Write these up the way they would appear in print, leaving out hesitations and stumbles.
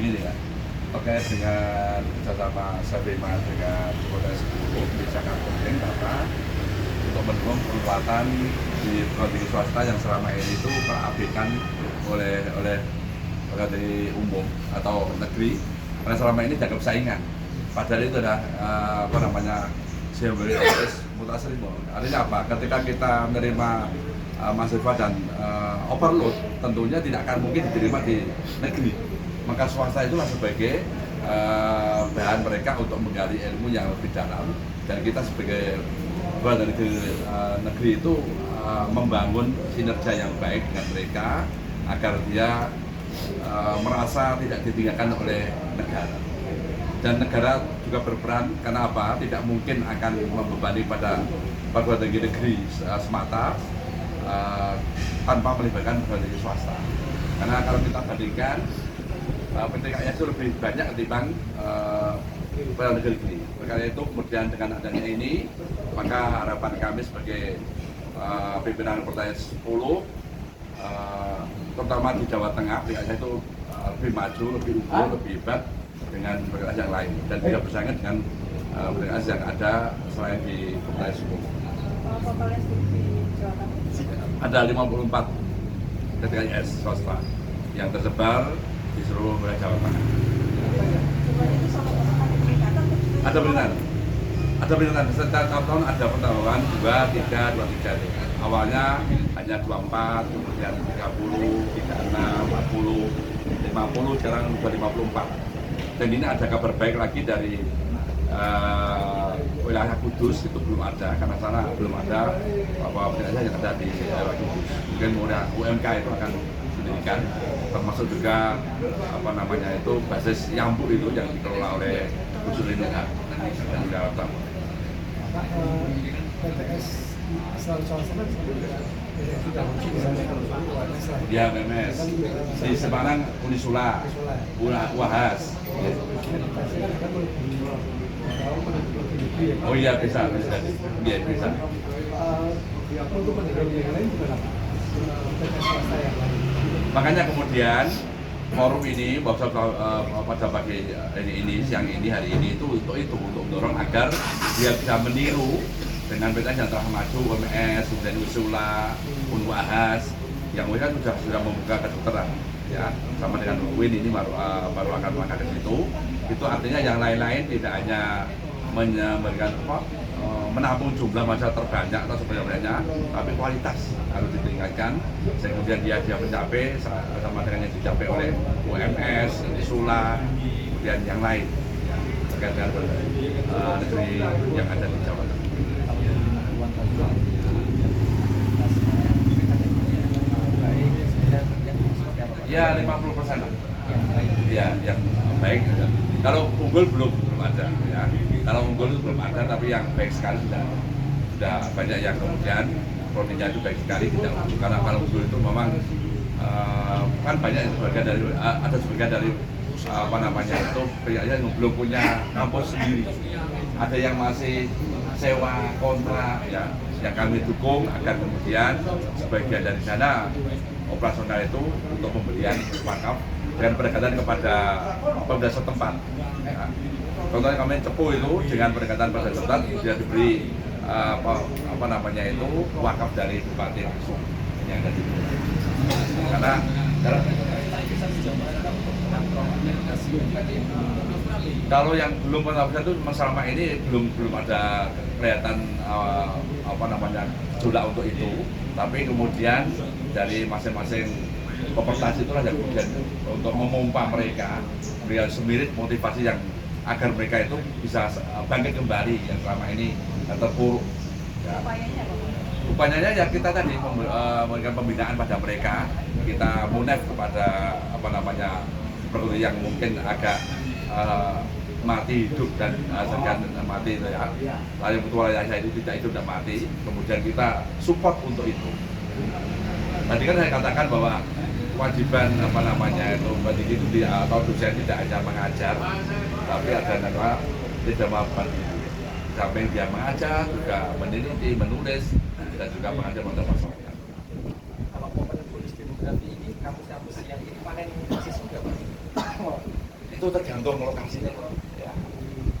begini ya, terkait dengan kerjasama Savima dengan Kota 10 ini sangat penting karena untuk mendukung penguatan di perguruan tinggi swasta yang selama ini itu terabaikan oleh perguruan tinggi umum atau negeri karena selama ini dianggap saingan. Padahal itu adalah simbiosis mutasrimo. Artinya apa? Ketika kita menerima mahasiswa dan overload, tentunya tidak akan mungkin diterima di negeri. Maka swasta itulah sebagai bahan mereka untuk menggali ilmu yang lebih dalam, dan kita sebagai bahan dari negeri itu membangun kinerja yang baik dengan mereka agar dia merasa tidak ditinggalkan oleh negara. Dan negara juga berperan, karena apa? Tidak mungkin akan membebani pada perguruan tinggi negeri semata tanpa melibatkan perguruan tinggi swasta. Karena kalau kita bandingkan, PTKS itu lebih banyak ketimbang perguruan tinggi negeri. Karena itu kemudian dengan adanya ini, maka harapan kami sebagai pimpinan Pertanian 10, terutama di Jawa Tengah, PTKS itu lebih maju, lebih unggul, lebih hebat dengan PTKS yang lain, dan bisa bersaing dengan PTKS yang ada selain di Pertanian 10. Ada 54 PTKS swasta yang tersebar di seluruh wilayah Jawa Tengah. Ada peningkatan. Setiap tahun ada penambahan 23. Awalnya hanya 24, kemudian 30, 36, 40, 50, sekarang sudah 54. Dan ini ada kabar baik lagi dari wilayah Kudus, itu belum ada, karena sana belum ada apa-apa yang ada di wilayah Kudus. Mungkin UMK itu akan didirikan, termasuk juga basis Yambu itu yang dikelola oleh Kudus Lindungan dan Jawa Tengah. PTS selalu swasta kan sudah Ya, BMS di Semarang, Unisula, Wahas. Oh iya, bisa. Iya, bisa. Untuk pendidikan yang lain juga PTS swasta yang lain. Makanya kemudian forum ini, workshop pada pagi ini, siang ini, hari ini itu untuk mendorong agar dia bisa meniru dengan PTS yang telah maju, UMS, kemudian Unisula, Unwahas, yang mereka sudah membuka kedokteran, ya, sama dengan UIN ini baru akan melangkah ke situ. Itu artinya yang lain-lain tidak hanya memberikan menampung jumlah masa terbanyak atau sebanyak-banyaknya, tapi kualitas harus ditingkatkan sehingga kemudian dia mencapai sama dengan yang dicapai oleh UMS, Unisula, kemudian yang lain terkait dengan negeri yang ada di Jawa Tengah. Ya 50% lah. Ya, yang baik. Kalau unggul belum ada, ya. Kalau unggul itu belum ada, tapi yang baik sekali sudah banyak yang kemudian prodinya itu baik sekali tidak unggul. Karena kalau unggul itu memang kan banyak sebagian dari yang belum punya kampus sendiri. Ada yang masih sewa kontrak, ya, yang kami dukung agar kemudian sebagian dari sana operasional itu untuk pembelian wakaf dengan pendekatan kepada pemuda setempat. Ya. Contohnya kami Cepu itu dengan pendekatan pada setempat dia diberi wakaf dari bupati langsung yang ada di karena kalau yang belum pernah itu selama ini belum ada kelihatan jumlah untuk itu, tapi kemudian dari masing-masing koperasi itulah yang kemudian untuk memompa mereka, berikan semirit motivasi yang agar mereka itu bisa bangkit kembali yang selama ini terpuruk. Ya. Upayanya ya kita tadi memberikan pembinaan pada mereka, kita munef kepada perguruan yang mungkin agak mati hidup dan segan mati itu ya. Lalu ketua saya itu tidak mati, kemudian kita support untuk itu. Tadi kan saya katakan bahwa kewajiban pendidik itu atau dosen tidak hanya mengajar, tapi ada tidak melakukan itu. Sampai dia mengajar juga meneliti, menulis dan juga mengajar pada masyarakat. Kalau komponen bonus demografi ini kampus-kampus yang ini panen mahasiswa juga Pak? itu tergantung lokasinya. Ya.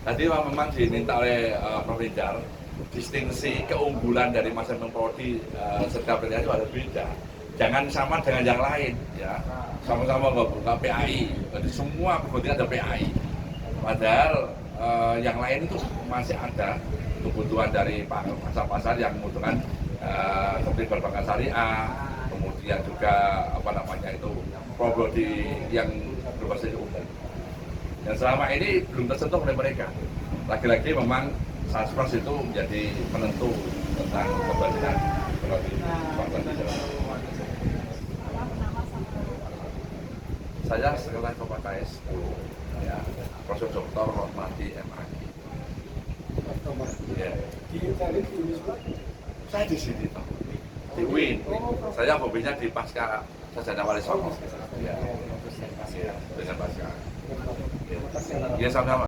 Tadi memang diminta oleh Prof. Rizal, distingsi keunggulan dari masing-masing prodi setiap pilihan itu ada beda. Jangan sama dengan yang lain, ya. Sama-sama buka PAI, jadi semua perguruan ada PAI. Padahal yang lain itu masih ada kebutuhan dari pasar-pasar yang membutuhkan seperti perbankan syariah, kemudian juga prodi yang berbasis umum. Yang selama ini belum tersentuh oleh mereka. Lagi-lagi memang Saspras itu menjadi penentu tentang keberhasilan prodi Fakultas Sejarah. Saya sekolah Fakultas 10, ya, Profesor Dr. Rotmadi MAG. Ya. Saya di sini Pak, di UIN. Saya hobinya di pasca Sarjana Wali Songo. Ya, dengan pasca. Ya, sama-sama.